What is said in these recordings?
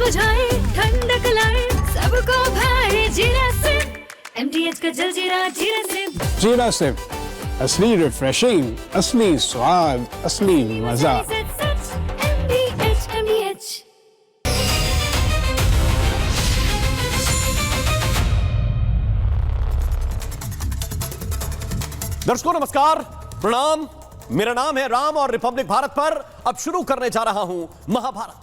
बुझाए, ठंडक लाए, सबको भाए जीरा सिप। MTH का जलजीरा जीरा सिप। जीरा सिप, असली रिफ्रेशिंग, असली स्वाद, असली मजा। MTH। दर्शकों नमस्कार, प्रणाम। मेरा नाम है राम और रिपब्लिक भारत पर अब शुरू करने जा रहा हूं महाभारत।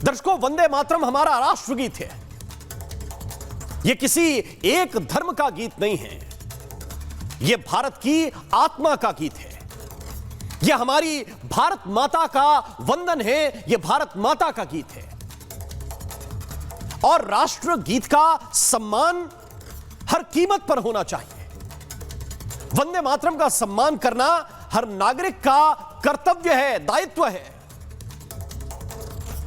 दर्शकों, वंदे मातरम हमारा राष्ट्रगीत है। यह किसी एक धर्म का गीत नहीं है, यह भारत की आत्मा का गीत है। यह हमारी भारत माता का वंदन है, यह भारत माता का गीत है। और राष्ट्रगीत का सम्मान हर कीमत पर होना चाहिए। वंदे मातरम का सम्मान करना हर नागरिक का कर्तव्य है, दायित्व है।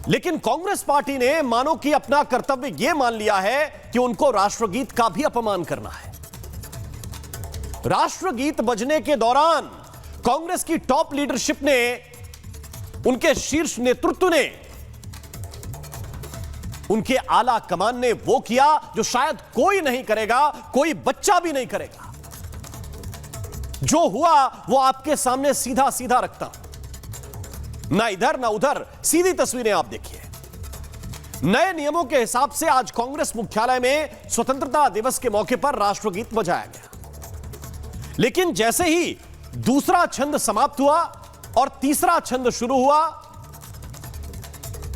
लेकिन कांग्रेस पार्टी ने मानो कि अपना कर्तव्य यह मान लिया है कि उनको राष्ट्रगीत का भी अपमान करना है। राष्ट्रगीत बजने के दौरान कांग्रेस की टॉप लीडरशिप ने, उनके शीर्ष नेतृत्व ने, उनके आला कमान ने वो किया जो शायद कोई नहीं करेगा, कोई बच्चा भी नहीं करेगा। जो हुआ वो आपके सामने सीधा सीधा रखता हूं, ना इधर ना उधर, सीधी तस्वीरें आप देखिए। नए नियमों के हिसाब से आज कांग्रेस मुख्यालय में स्वतंत्रता दिवस के मौके पर राष्ट्रगीत बजाया गया। लेकिन जैसे ही दूसरा छंद समाप्त हुआ और तीसरा छंद शुरू हुआ,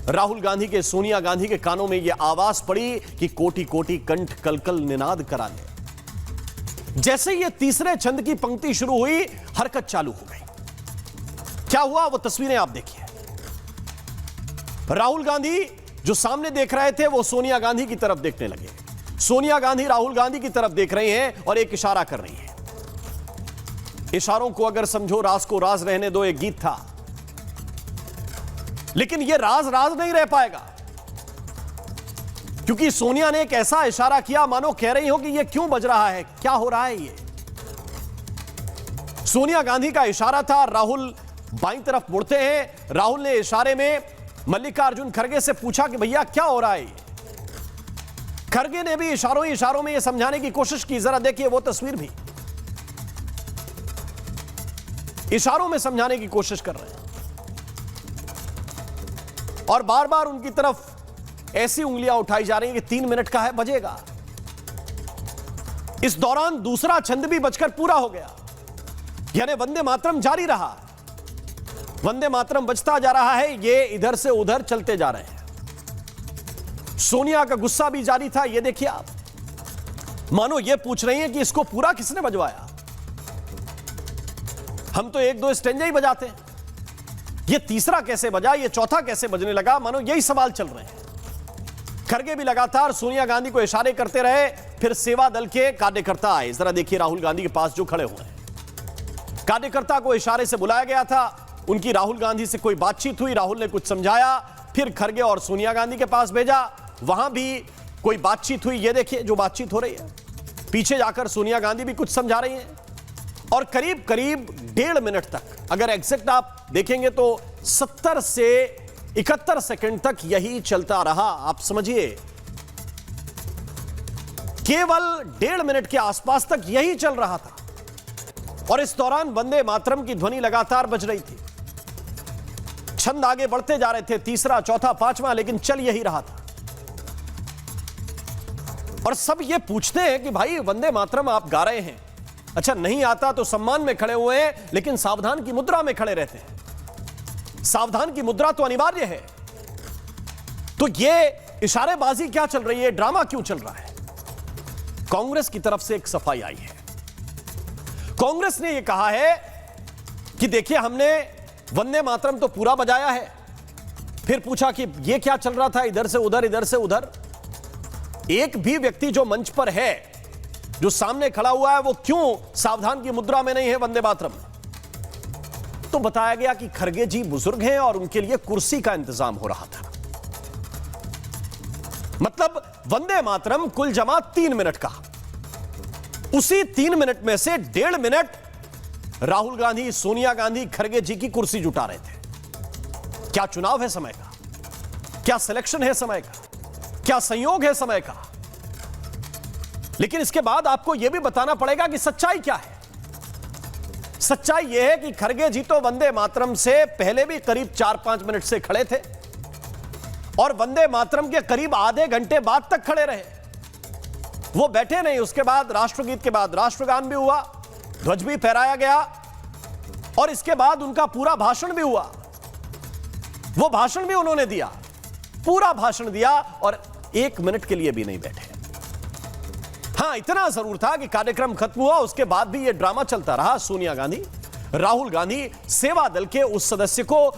राहुल गांधी के, सोनिया गांधी के कानों में यह आवाज पड़ी कि कोटि कोटि कंठ कलकल निनाद करा ले। जैसे ये तीसरे छंद की पंक्ति शुरू हुई, हरकत चालू हो गई। क्या हुआ वो तस्वीरें आप देखिए। राहुल गांधी जो सामने देख रहे थे वो सोनिया गांधी की तरफ देखने लगे। सोनिया गांधी राहुल गांधी की तरफ देख रही हैं और एक इशारा कर रही हैं। इशारों को अगर समझो राज को राज रहने दो, एक गीत था। लेकिन ये राज राज नहीं रह पाएगा, क्योंकि सोनिया ने एक ऐसा इशारा किया मानो कह रही हो कि ये क्यों बज रहा है, क्या हो रहा है। ये सोनिया गांधी का इशारा था। राहुल बाईं तरफ मुड़ते हैं। राहुल ने इशारे में मल्लिकार्जुन खड़गे से पूछा कि भैया क्या हो रहा है। खड़गे ने भी इशारों में यह समझाने की कोशिश की। जरा देखिए वो तस्वीर भी, इशारों में समझाने की कोशिश कर रहे हैं और बार बार उनकी तरफ ऐसी उंगलियां उठाई जा रही हैं कि 3 मिनट का है, बजेगा। इस दौरान दूसरा छंद भी बजकर पूरा हो गया, यानी वंदे मातरम जारी रहा। वंदे मातरम बजता जा रहा है, ये इधर से उधर चलते जा रहे हैं। सोनिया का गुस्सा भी जारी था, ये देखिए आप। मानो ये पूछ रही हैं कि इसको पूरा किसने बजवाया। हम तो 1-2 स्टेंजा ही बजाते हैं, ये तीसरा कैसे बजा, ये चौथा कैसे बजने लगा, मानो यही सवाल चल रहे हैं। खड़गे भी लगातार सोनिया गांधी को इशारे करते रहे। फिर सेवा दल के कार्यकर्ता आए। जरा देखिए राहुल गांधी के पास जो खड़े हुए हैं। कार्यकर्ता को इशारे से बुलाया गया था। उनकी राहुल गांधी से कोई बातचीत हुई, राहुल ने कुछ समझाया। फिर खड़गे और सोनिया गांधी के पास भेजा, वहां भी कोई बातचीत हुई। ये देखिए जो बातचीत हो रही है। पीछे जाकर सोनिया गांधी भी कुछ समझा रही हैं और करीब करीब 1.5 मिनट तक, अगर एग्जैक्ट आप देखेंगे तो 70 से 71 सेकंड तक यही चलता रहा। आप समझिए, केवल 1.5 मिनट के आसपास तक यही चल रहा था। और इस दौरान वंदे मातरम की ध्वनि लगातार बज रही थी। छंद आगे बढ़ते जा रहे थे, तीसरा, चौथा, पांचवा, लेकिन चल यही रहा था। और सब ये पूछते हैं कि भाई वंदे मातरम आप गा रहे हैं, अच्छा नहीं आता तो सम्मान में खड़े हुए हैं, लेकिन सावधान की मुद्रा में खड़े रहते हैं। सावधान की मुद्रा तो अनिवार्य है। तो ये इशारेबाजी क्या चल रही है, ड्रामा क्यों चल रहा है। कांग्रेस की तरफ से एक सफाई आई है। कांग्रेस ने यह कहा है कि देखिए हमने वंदे मातरम तो पूरा बजाया है। फिर पूछा कि यह क्या चल रहा था, इधर से उधर, इधर से उधर। एक भी व्यक्ति जो मंच पर है, जो सामने खड़ा हुआ है, वो क्यों सावधान की मुद्रा में नहीं है वंदे मातरम में। तो बताया गया कि खड़गे जी बुजुर्ग हैं और उनके लिए कुर्सी का इंतजाम हो रहा था। मतलब वंदे मातरम कुल जमा 3 मिनट का, उसी 3 मिनट में से 1.5 मिनट राहुल गांधी, सोनिया गांधी, खड़गे जी की कुर्सी जुटा रहे थे। क्या चुनाव है समय का? क्या सिलेक्शन है समय का, क्या संयोग है समय का। लेकिन इसके बाद आपको यह भी बताना पड़ेगा कि सच्चाई क्या है। सच्चाई यह है कि खड़गे जी तो वंदे मातरम से पहले भी करीब 4-5 मिनट से खड़े थे और वंदे मातरम के करीब आधे घंटे बाद तक खड़े रहे। वो बैठे नहीं। उसके बाद राष्ट्रगीत के बाद राष्ट्रगान भी हुआ, ध्वज भी फहराया गया और इसके बाद उनका पूरा भाषण भी हुआ। वो भाषण भी उन्होंने दिया, पूरा भाषण दिया और 1 मिनट के लिए भी नहीं बैठे। हां, इतना जरूर था कि कार्यक्रम खत्म हुआ, उसके बाद भी यह ड्रामा चलता रहा। सोनिया गांधी, राहुल गांधी सेवा दल के उस सदस्य को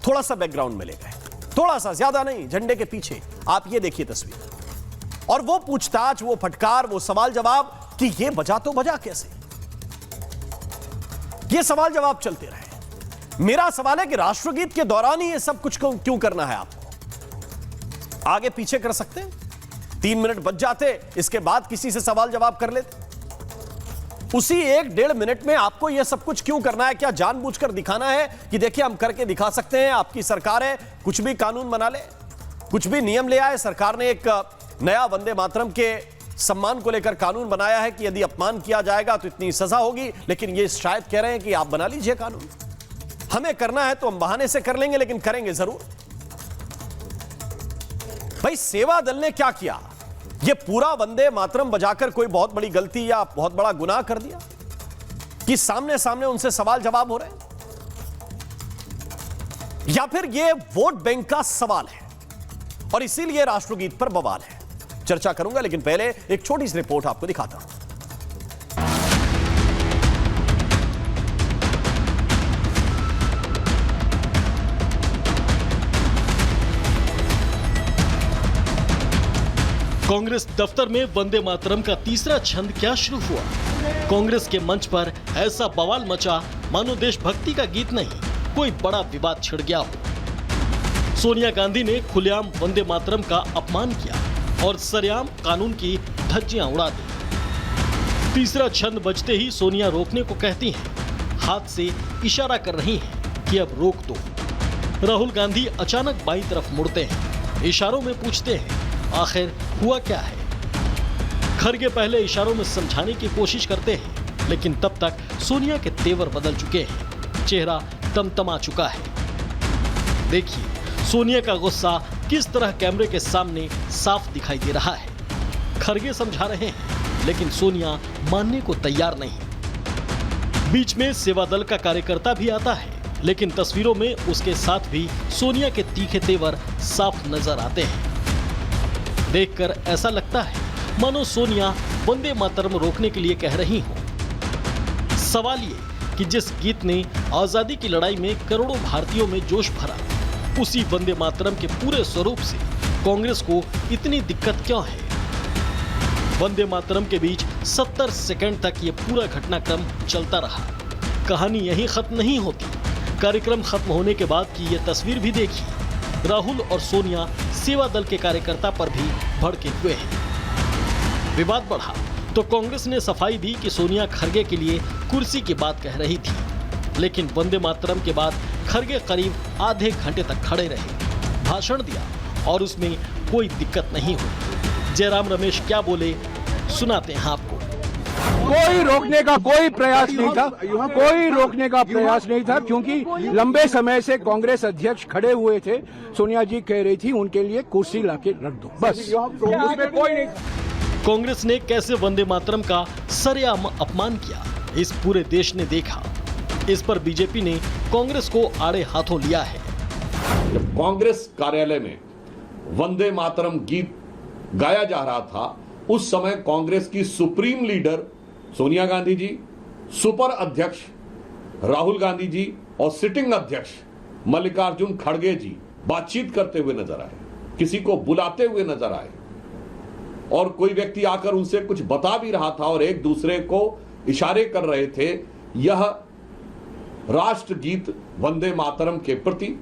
थोड़ा सा बैकग्राउंड में ले गए, थोड़ा सा, ज्यादा नहीं, झंडे के पीछे। आप ये देखिए तस्वीर। और वो पूछताछ, वो फटकार, वो सवाल जवाब कि ये बजा तो बजा कैसे। ये सवाल जवाब चलते रहे। मेरा सवाल है कि राष्ट्रगीत के दौरान ही ये सब कुछ क्यों करना है आपको। आगे पीछे कर सकते हैं, 3 मिनट बच जाते, इसके बाद किसी से सवाल जवाब कर लेते। उसी 1-1.5 मिनट में आपको यह सब कुछ क्यों करना है? क्या जानबूझकर दिखाना है कि देखिए हम करके दिखा सकते हैं, आपकी सरकार है, कुछ भी कानून बना ले, कुछ भी नियम ले आए। सरकार ने एक नया वंदे मातरम के सम्मान को लेकर कानून बनाया है कि यदि अपमान किया जाएगा तो इतनी सजा होगी। लेकिन ये शायद कह रहे हैं कि आप बना लीजिए कानून, हमें करना है तो हम बहाने से कर लेंगे, लेकिन करेंगे जरूर। भाई, सेवा दल ने क्या किया? ये पूरा वंदे मातरम बजाकर कोई बहुत बड़ी गलती या बहुत बड़ा गुनाह कर दिया कि सामने सामने उनसे सवाल जवाब हो रहे हैं? या फिर ये वोट बैंक का सवाल है और इसीलिए राष्ट्रगीत पर बवाल है? चर्चा करूंगा, लेकिन पहले एक छोटी सी रिपोर्ट आपको दिखाता हूं। कांग्रेस दफ्तर में वंदे मातरम का तीसरा छंद क्या शुरू हुआ। कांग्रेस के मंच पर ऐसा बवाल मचा मानो देशभक्ति का गीत नहीं, कोई बड़ा विवाद छिड़ गया हो। सोनिया गांधी ने खुलेआम वंदे मातरम का अपमान किया और सरेआम कानून की धज्जियां उड़ा दी। तीसरा छंद बजते ही सोनिया रोकने को कहती हैं, हाथ से इशारा कर रही हैं कि अब रोक दो। राहुल गांधी अचानक बाईं तरफ मुड़ते हैं, इशारों में पूछते हैं आखिर हुआ क्या है। खड़गे पहले इशारों में समझाने की कोशिश करते हैं, लेकिन तब तक सोनिया के तेवर बदल चुके हैं, चेहरा तमतमा चुका है। देखिए सोनिया का गुस्सा किस तरह कैमरे के सामने साफ दिखाई दे रहा है। खड़गे समझा रहे हैं, लेकिन सोनिया मानने को तैयार नहीं। बीच में सेवा दल का कार्यकर्ता भी आता है, लेकिन तस्वीरों में उसके साथ भी सोनिया के तीखे तेवर साफ नजर आते हैं। देखकर ऐसा लगता है मानो सोनिया वंदे मातरम रोकने के लिए कह रही हो। सवाल ये कि जिस गीत ने आजादी की लड़ाई में करोड़ों भारतीयों में जोश भरा, उसी वंदे मातरम के पूरे स्वरूप से कांग्रेस को इतनी दिक्कत क्यों है। वंदे मातरम के बीच 70 सेकंड तक ये पूरा घटनाक्रम चलता रहा। कहानी यहीं खत्म नहीं होती। कार्यक्रम खत्म होने के बाद की ये तस्वीर भी देखी। राहुल और सोनिया सेवा दल के कार्यकर्ता पर भी भड़के हुए हैं। विवाद बढ़ा तो कांग्रेस ने सफाई दी कि सोनिया खड़गे के लिए कुर्सी की बात कह रही थी, लेकिन वंदे मातरम के बाद खड़गे करीब आधे घंटे तक खड़े रहे, भाषण दिया और उसमें कोई दिक्कत नहीं हुई। जयराम रमेश क्या बोले सुनाते हैं आपको। कोई रोकने का कोई प्रयास नहीं था, कोई रोकने का प्रयास नहीं था, क्योंकि लंबे समय से कांग्रेस अध्यक्ष खड़े हुए थे। सोनिया जी कह रही थी उनके लिए कुर्सी लाके रख दो, बस, उसमें कोई नहीं। कांग्रेस ने कैसे वंदे मातरम का सरेआम अपमान किया, इस पूरे देश ने देखा। इस पर बीजेपी ने कांग्रेस को आड़े हाथों लिया है। जब कांग्रेस कार्यालय में वंदे मातरम गीत गाया जा रहा था, उस समय कांग्रेस की supreme leader Sonia Gandhi ji, super अध्यक्ष राहुल गांधी जी और सिटिंग अध्यक्ष मल्लिकार्जुन खड़गे जी बातचीत करते हुए नजर आए, किसी को बुलाते हुए नजर आए और कोई व्यक्ति आकर उनसे कुछ बता भी रहा था और एक दूसरे को इशारे कर रहे थे। यह राष्ट्रगीत वंदे मातरम के प्रति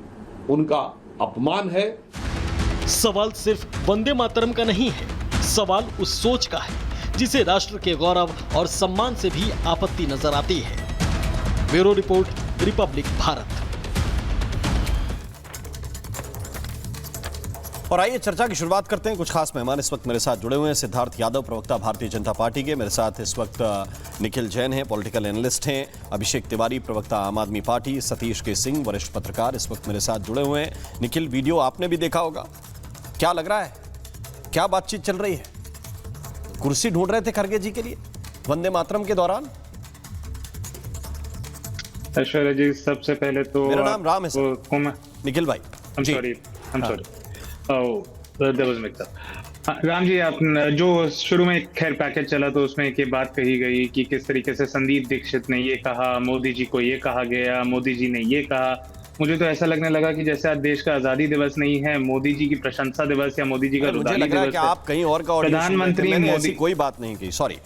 उनका अपमान है। सवाल सिर्फ वंदे मातरम का नहीं है, सवाल उस सोच का है जिसे राष्ट्र के गौरव और सम्मान से भी आपत्ति नजर आती है। Bureau report, Republic Bharat. और आइए चर्चा की शुरुआत करते हैं। कुछ खास मेहमान इस वक्त मेरे साथ जुड़े हुए हैं। सिद्धार्थ यादव, प्रवक्ता भारतीय जनता पार्टी के, मेरे साथ इस वक्त निखिल जैन हैं, पॉलिटिकल एनालिस्ट हैं, अभिषेक तिवारी, प्रवक्ता आम आदमी पार्टी, सतीश के सिंह, वरिष्ठ पत्रकार, इस वक्त मेरे साथ जुड़े हुए हैं। निखिल, वीडियो आपने भी देखा होगा, क्या लग रहा है, क्या बातचीत चल रही है? कुर्सी ढूंढ रहे थे खड़गे जी के लिए वंदे मातरम के दौरान? ऐश्वर्या जी, सबसे पहले तो मेरा नाम राम है सर। निखिल भाई, राम जी, आप जो शुरू में खैर पैकेज चला तो उसमें एक ये बात कही गई कि किस तरीके से संदीप दीक्षित ने ये कहा, मोदी जी को ये कहा गया, मोदी जी ने ये कहा। मुझे तो ऐसा लगने लगा कि जैसे आज देश का आजादी दिवस नहीं है, मोदी जी की प्रशंसा दिवस या मोदी जी का रुदाली दिवस है। आप कहीं और का प्रधानमंत्री मोदी कोई बात नहीं की। सॉरी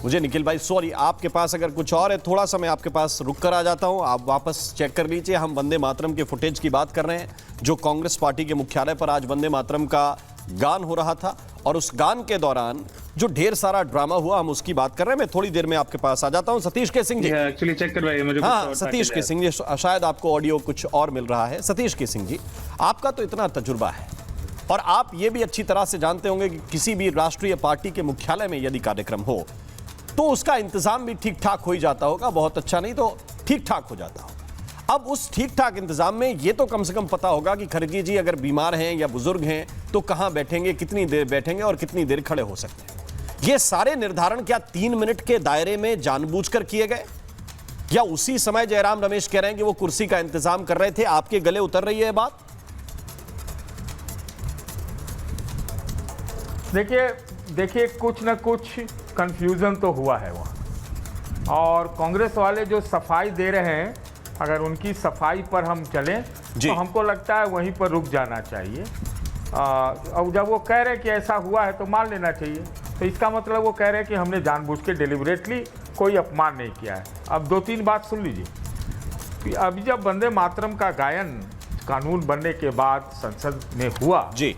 मुझे निखिल भाई, सॉरी, आपके पास अगर कुछ और है थोड़ा सा मैं आपके पास रुक कर आ जाता हूं, आप वापस चेक कर लीजिए। हम वंदे मातरम के फुटेज की बात कर रहे हैं जो कांग्रेस पार्टी के मुख्यालय पर आज वंदे मातरम का गान हो रहा था, और उस गान के दौरान जो ढेर सारा ड्रामा हुआ हम उसकी बात कर रहे हैं। मैं थोड़ी देर में आपके पास आ जाता हूं। सतीश के सिंह जी, एक्चुअली चेक करवाइए मुझे। हाँ, सतीश के सिंह जी, शायद आपको ऑडियो कुछ और मिल रहा है। सतीश के सिंह जी, आपका तो इतना तजुर्बा है और आप ये भी अच्छी तरह से जानते होंगे कि किसी भी राष्ट्रीय पार्टी के मुख्यालय में यदि कार्यक्रम हो तो उसका इंतजाम भी ठीक ठाक हो ही जाता होगा, बहुत अच्छा नहीं तो ठीक ठाक हो जाता होगा। अब उस ठीक ठाक इंतजाम में ये तो कम से कम पता होगा कि खड़गे जी अगर बीमार हैं या बुजुर्ग हैं तो कहां बैठेंगे, कितनी देर बैठेंगे और कितनी देर खड़े हो सकते हैं। ये सारे निर्धारण क्या 3 मिनट के दायरे में जानबूझकर किए गए, या उसी समय जयराम रमेश कह रहे हैं कि वो कुर्सी का इंतजाम कर रहे थे? आपके गले उतर रही है बात? देखिए कुछ ना कुछ कंफ्यूजन तो हुआ है वहाँ, और कांग्रेस वाले जो सफाई दे रहे हैं, अगर उनकी सफाई पर हम चलें तो हमको लगता है वहीं पर रुक जाना चाहिए। और जब वो कह रहे हैं कि ऐसा हुआ है तो मान लेना चाहिए, तो इसका मतलब वो कह रहे हैं कि हमने जानबूझ के डिलिबरेटली कोई अपमान नहीं किया है। अब 2-3 बात सुन लीजिए। अभी जब वंदे मातरम का गायन कानून बनने के बाद संसद में हुआ जी,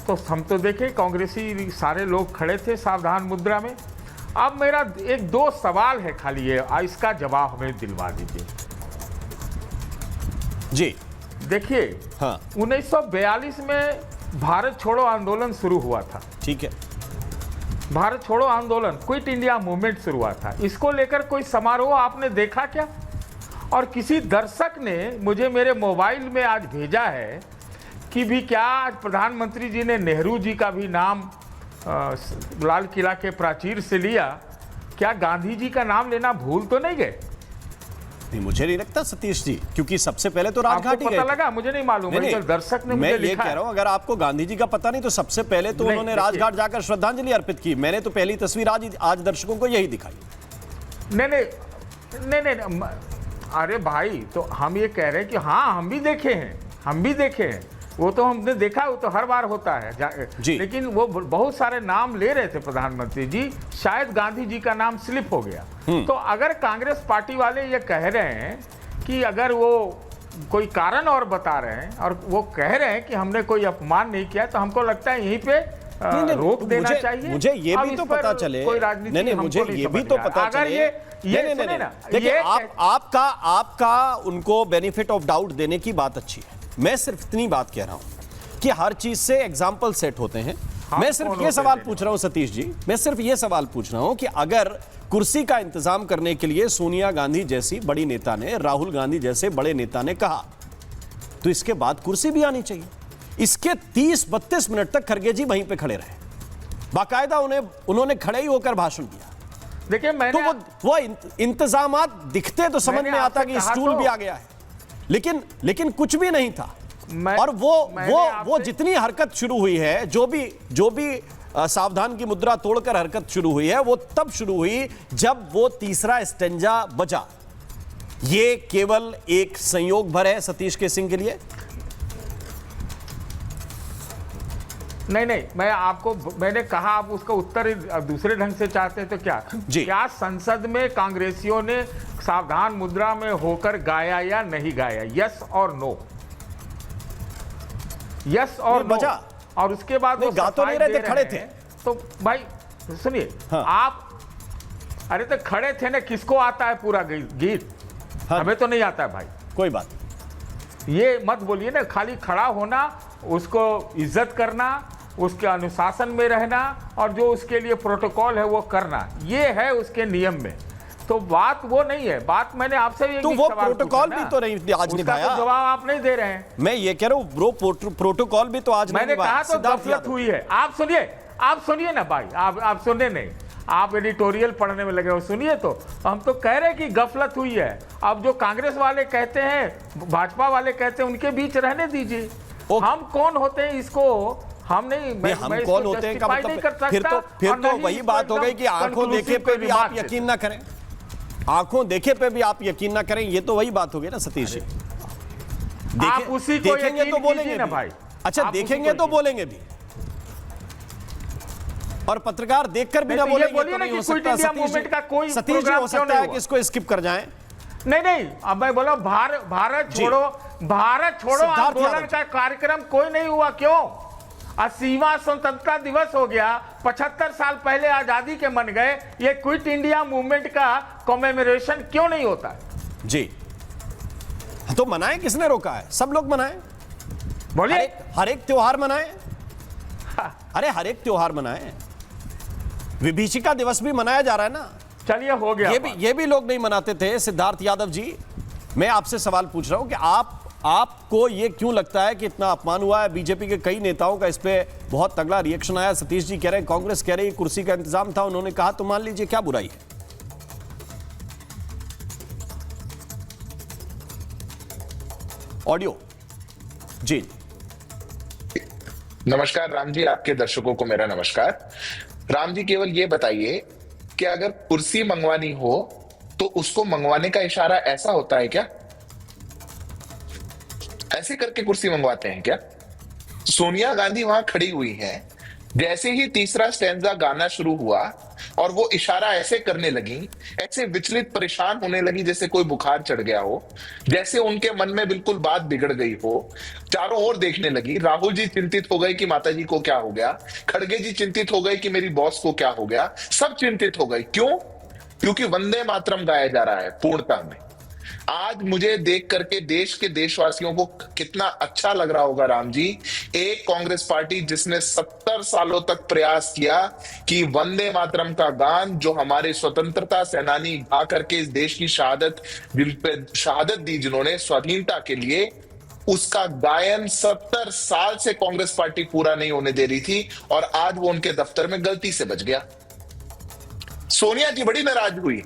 तो हम तो देखें कांग्रेसी सारे लोग खड़े थे सावधान मुद्रा में। अब मेरा 1-2 सवाल है खाली, ये इसका जवाब हमें दिलवा दीजिए जी। देखिए, हाँ, 1942 में भारत छोड़ो आंदोलन शुरू हुआ था। ठीक है, भारत छोड़ो आंदोलन, क्विट इंडिया मूवमेंट शुरू हुआ था। इसको लेकर कोई समारोह आपने देखा क्या? और किसी दर्शक ने मुझे मेरे मोबाइल में आज भेजा है कि भी क्या आज प्रधानमंत्री जी ने नेहरू जी का भी नाम लाल किला के प्राचीर से लिया, क्या गांधी जी का नाम लेना भूल तो नहीं गए? नहीं, मुझे नहीं लगता सतीश जी, क्योंकि सबसे पहले तो राजघाट ही पता लगा, मुझे नहीं मालूम, दर्शक ने मुझे लिखा। मैं ये कह रहा हूं, अगर आपको गांधी जी का पता नहीं तो सबसे पहले तो उन्होंने राजघाट जाकर श्रद्धांजलि अर्पित की। मैंने तो पहली तस्वीर आज दर्शकों को यही दिखाई। नहीं, अरे भाई, तो हम ये कह रहे हैं कि हाँ, हम भी देखे हैं, वो तो हमने देखा, वो तो हर बार होता है लेकिन वो बहुत सारे नाम ले रहे थे प्रधानमंत्री जी, शायद गांधी जी का नाम स्लिप हो गया। तो अगर कांग्रेस पार्टी वाले ये कह रहे हैं कि अगर वो कोई कारण और बता रहे हैं और वो कह रहे हैं कि हमने कोई अपमान नहीं किया, तो हमको लगता है यहीं पे रोक देना चाहिए। मुझे ये भी तो पता चले, कोई राजनीति, नहीं, मुझे ये भी तो पता चले, देखिए आपका उनको बेनिफिट ऑफ डाउट देने की बात अच्छी है। मैं सिर्फ इतनी बात कह रहा हूं कि हर चीज से एग्जाम्पल सेट होते हैं। मैं सिर्फ ये सवाल पूछ रहा हूं सतीश जी, मैं सिर्फ ये सवाल पूछ रहा हूं कि अगर कुर्सी का इंतजाम करने के लिए सोनिया गांधी जैसी बड़ी नेता ने, राहुल गांधी जैसे बड़े नेता ने कहा, तो इसके बाद कुर्सी भी आनी चाहिए। इसके 30-32 मिनट तक खड़गे जी वहीं पे खड़े रहे, बाकायदा उन्होंने खड़े ही होकर भाषण दिया। देखिए, मैंने तो वो इंतजामात दिखते तो समझ में आता कि स्टूल भी आ गया है, लेकिन कुछ भी नहीं था। और वो जितनी हरकत शुरू हुई है, जो भी सावधान की मुद्रा तोड़कर हरकत शुरू हुई है, वो तब शुरू हुई जब वो तीसरा स्टेंजा बजा। ये केवल एक संयोग भर है सतीश के सिंह के लिए? नहीं, मैंने कहा, आप उसका उत्तर दूसरे ढंग से चाहते हैं तो क्या संसद में कांग्रेसियों ने सावधान मुद्रा में होकर गाया या नहीं गाया? यस और नो, यस और नो। और उसके बाद वो गा तो नहीं रहे थे, खड़े थे। तो भाई सुनिए, हाँ। आप अरे तो खड़े थे ना, किसको आता है पूरा गीत? हाँ। हमें तो नहीं आता है भाई। कोई बात, ये मत बोलिए ना, खाली खड़ा होना उसको इज्जत करना, उसके अनुशासन में रहना और जो उसके लिए प्रोटोकॉल है वो करना, ये है उसके नियम में। तो बात वो नहीं है, बात मैंने आपसे भी तो वो प्रोटोकॉल भी तो नहीं आज निभाया। तो जवाब आप नहीं दे रहे हैं। मैं ये कह रहा हूँ ब्रो, प्रोटोकॉल भी तो आज मैंने कहा तो गफलत हुई है। आप सुनिए ना भाई, आप सुनने नहीं, आप एडिटोरियल पढ़ने में लगे हो, सुनिए। तो हम तो कह रहे हैं कि गफलत हुई है। अब जो कांग्रेस वाले कहते हैं, भाजपा वाले कहते हैं, उनके बीच रहने दीजिए। हम कौन होते हैं इसको हम नहीं, हम कौन होते हैं का मतलब फिर तो वही बात हो गई कि आंखों देखे पे भी आप यकीन ना करें, आंखों देखे पे भी आप यकीन ना करें, ये तो वही बात हो गई ना सतीश जी। आप उसी को देखेंगे तो बोलेंगे ना भाई। अच्छा देखेंगे तो बोलेंगे भी, और पत्रकार देखकर भी ना बोलेंगे तो नहीं हो सकता। सतीश जी हो सकता है कि इसको स्किप कर जाएं। नहीं, अब मैं बोला भारत छोड़ो आंदोलन का कार्यक्रम कोई नहीं हुआ। क्यों? 80वां स्वतंत्रता दिवस हो गया, 75 साल पहले आजादी के मन गए, ये क्विट इंडिया मूवमेंट का कॉमेमोरेशन क्यों नहीं होता है? जी तो मनाएं, किसने रोका है? सब लोग मनाएं, बोलिए। हर एक त्योहार मनाएं। अरे हर एक त्योहार मनाएं, विभीषिका दिवस भी मनाया जा रहा है ना। चलिए हो गया। ये भी लोग नहीं मनाते थे। सिद्धार्थ यादव जी, मैं आपसे सवाल पूछ रहा हूं कि आपको ये क्यों लगता है कि इतना अपमान हुआ है? बीजेपी के कई नेताओं का इस पे बहुत तगड़ा रिएक्शन आया। सतीश जी कह रहे हैं, कांग्रेस कह रही है कुर्सी का इंतजाम था, उन्होंने कहा, तो मान लीजिए क्या बुराई है? ऑडियो जी। नमस्कार राम जी, आपके दर्शकों को मेरा नमस्कार। राम जी केवल ये बताइए कि अगर कुर्सी मंगवानी हो तो उसको मंगवाने का इशारा ऐसा होता है क्या? ऐसे करके कुर्सी मंगवाते हैं क्या? सोनिया गांधी वहां खड़ी हुई हैं, जैसे ही तीसरा स्टैंजा गाना शुरू हुआ और वो इशारा ऐसे करने लगी, ऐसे विचलित परेशान होने लगी जैसे कोई बुखार चढ़ गया हो, जैसे उनके मन में बिल्कुल बात बिगड़ गई हो, चारों ओर देखने लगी। राहुल जी चिंतित हो गए कि माताजी को क्या हो गया, खड़गे जी चिंतित हो गए कि मेरी बॉस को क्या हो गया, सब चिंतित हो गए। क्यों? क्योंकि वंदे मातरम गाया जा रहा है पूर्णता में। आज मुझे देख करके देश के देशवासियों को कितना अच्छा लग रहा होगा राम जी, एक कांग्रेस पार्टी जिसने 70 सालों तक प्रयास किया कि वंदे मातरम का गान, जो हमारे स्वतंत्रता सेनानी गा करके इस देश की शहादत दी जिन्होंने स्वाधीनता के लिए, उसका गायन 70 साल से कांग्रेस पार्टी पूरा नहीं होने दे रही थी, और आज वो उनके दफ्तर में गलती से बच गया। सोनिया जी बड़ी नाराज हुई,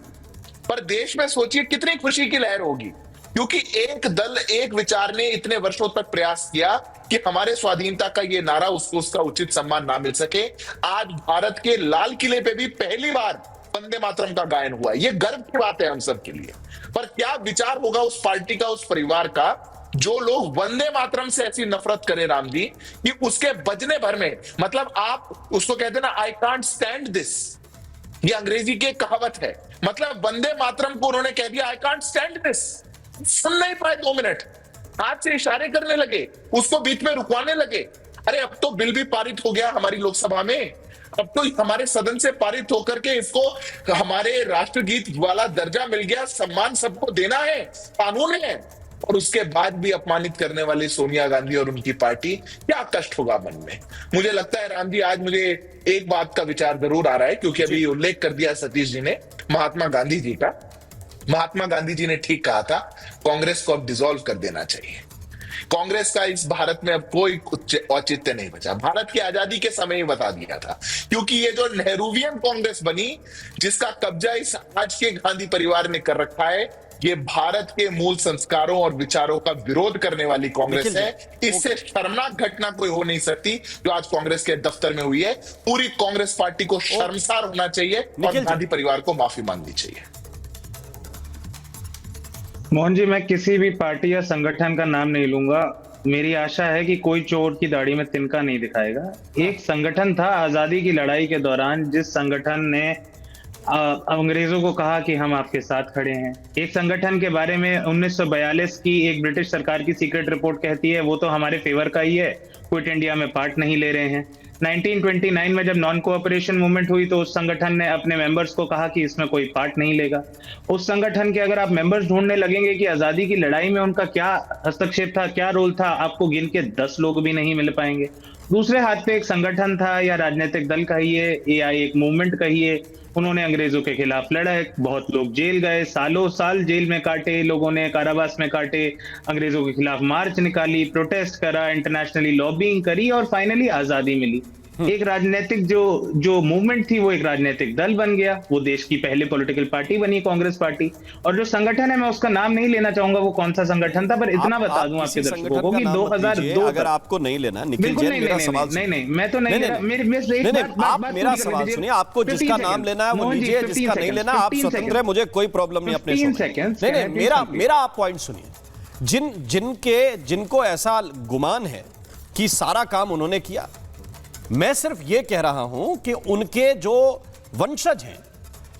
पर देश में सोचिए कितनी खुशी की लहर होगी, क्योंकि एक दल, एक विचार ने इतने वर्षों तक प्रयास किया कि हमारे स्वाधीनता का ये नारा, उसको उसका उचित सम्मान ना मिल सके। आज भारत के लाल किले पे भी पहली बार वंदे मातरम का गायन हुआ। ये गर्व की बात है हम सब के लिए। पर क्या विचार होगा उस पार्टी का, उस परिवार का, जो लोग वंदे मातरम से ऐसी नफरत करें राम जी कि उसके बजने भर में, मतलब आप उसको कहते हैं ना, आई कांट स्टैंड दिस, ये अंग्रेजी की कहावत है। मतलब वंदे मातरम को उन्होंने कह दिया आई कांट स्टैंड दिस, सुन नहीं पाए 2 मिनट, हाथ से इशारे करने लगे, उसको बीच में रुकवाने लगे। अरे अब तो बिल भी पारित हो गया हमारी लोकसभा में, अब तो हमारे सदन से पारित होकर के इसको हमारे राष्ट्रगीत वाला दर्जा मिल गया, सम्मान सबको देना है, कानून है, और उसके बाद भी अपमानित करने वाली सोनिया गांधी और उनकी पार्टी, क्या कष्ट होगा मन में। मुझे लगता है राम जी, आज मुझे एक बात का विचार जरूर आ रहा है, क्योंकि अभी उल्लेख कर दिया सतीश जी ने महात्मा गांधी जी का। महात्मा गांधी जी ने ठीक कहा था, कांग्रेस को अब डिसॉल्व कर देना चाहिए। कांग्रेस का इस भारत में अब कोई औचित्य नहीं बचा। भारत की आजादी के समय ही बता दिया था, क्योंकि ये जो नेहरूवियन कांग्रेस बनी, जिसका कब्जा इस आज के गांधी परिवार ने कर रखा है, ये भारत के मूल संस्कारों और विचारों का विरोध करने वाली कांग्रेस है। इससे शर्मनाक घटना कोई हो नहीं सकती जो आज कांग्रेस के दफ्तर में हुई है। पूरी कांग्रेस पार्टी को शर्मसार होना चाहिए और गांधी परिवार को माफी मांगनी चाहिए। मोहन जी, मैं किसी भी पार्टी या संगठन का नाम नहीं लूंगा। मेरी आशा है कि कोई चोर की दाढ़ी में तिनका नहीं दिखाएगा। एक संगठन था आजादी की लड़ाई के दौरान, जिस संगठन ने अंग्रेजों को कहा कि हम आपके साथ खड़े हैं। एक संगठन के बारे में 1942 की एक ब्रिटिश सरकार की सीक्रेट रिपोर्ट कहती है वो तो हमारे फेवर का ही है, क्विट इंडिया में पार्ट नहीं ले रहे हैं। 1929 में जब नॉन कोऑपरेशन मूवमेंट हुई तो उस संगठन ने अपने मेंबर्स को कहा कि इसमें कोई पार्ट नहीं लेगा। उस संगठन के अगर आप मेंबर्स ढूंढने लगेंगे कि आजादी की लड़ाई में उनका क्या हस्तक्षेप था, क्या रोल था, आपको गिन के 10 लोग भी नहीं मिल पाएंगे। दूसरे हाथ पे एक संगठन था या राजनीतिक दल कहिए या एक मूवमेंट कहिए, उन्होंने अंग्रेजों के खिलाफ लड़ा, बहुत लोग जेल गए, सालों साल जेल में काटे, लोगों ने कारावास में काटे, अंग्रेजों के खिलाफ मार्च निकाली, प्रोटेस्ट करा, इंटरनेशनली लॉबिंग करी और फाइनली आजादी मिली। एक राजनीतिक जो मूवमेंट थी वो एक राजनीतिक दल बन गया, वो देश की पहले पॉलिटिकल पार्टी बनी कांग्रेस पार्टी। और जो संगठन है, मैं उसका नाम नहीं लेना चाहूंगा वो कौन सा संगठन था, पर इतना बता दूं आपके दर्शकों को कि 2002 अगर आपको नहीं लेना, निखिल जैन मेरा सवाल नहीं मैं तो नहीं आप मेरा सवाल सुनिए, आपको जिसका नाम लेना है वो लीजिए, जिसका नहीं लेना आप स्वतंत्र है, मुझे कोई प्रॉब्लम नहीं अपने नहीं, मेरा आप पॉइंट सुनिए। जिनको ऐसा गुमान है कि सारा काम उन्होंने किया, मैं सिर्फ ये कह रहा हूं कि उनके जो वंशज हैं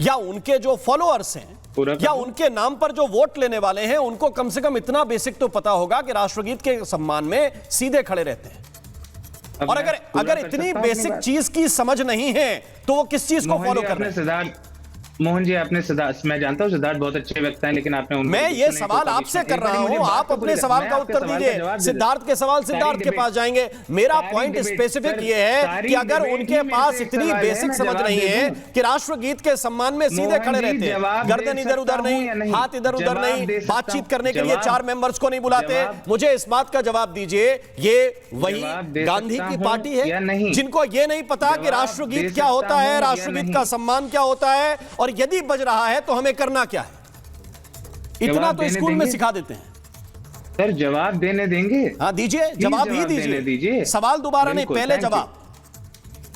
या उनके जो फॉलोअर्स हैं या उनके नाम पर जो वोट लेने वाले हैं, उनको कम से कम इतना बेसिक तो पता होगा कि राष्ट्रगीत के सम्मान में सीधे खड़े रहते हैं। और अगर इतनी बेसिक चीज की समझ नहीं है तो वो किस चीज को फॉलो कर रहे हैं? मोहन जी, आपने मैं जानता हूं सिद्धार्थ बहुत अच्छे वक्ता हैं, लेकिन आपने मैं ये सवाल आपसे कर रहा हूं, आप अपने सवाल का उत्तर दीजिए। सिद्धार्थ के सवाल सिद्धार्थ के पास जाएंगे। मेरा पॉइंट स्पेसिफिक ये है कि अगर उनके पास इतनी बेसिक समझ नहीं है कि राष्ट्रगीत के सम्मान में सीधे खड़े रहते हैं, गर्दन इधर उधर नहीं, हाथ इधर उधर नहीं, बातचीत करने के लिए 4 मेंबर्स को नहीं बुलाते, मुझे इस बात का जवाब दीजिए, ये वही गांधी की पार्टी है जिनको ये नहीं पता कि राष्ट्रगीत क्या होता है, राष्ट्रगीत का सम्मान क्या होता है, और यदि बज रहा है तो हमें करना क्या है? इतना तो स्कूल में सिखा देते हैं। सर जवाब देने देंगे? हाँ दीजिए, जवाब ही दीजिए। सवाल दोबारा नहीं, पहले जवाब।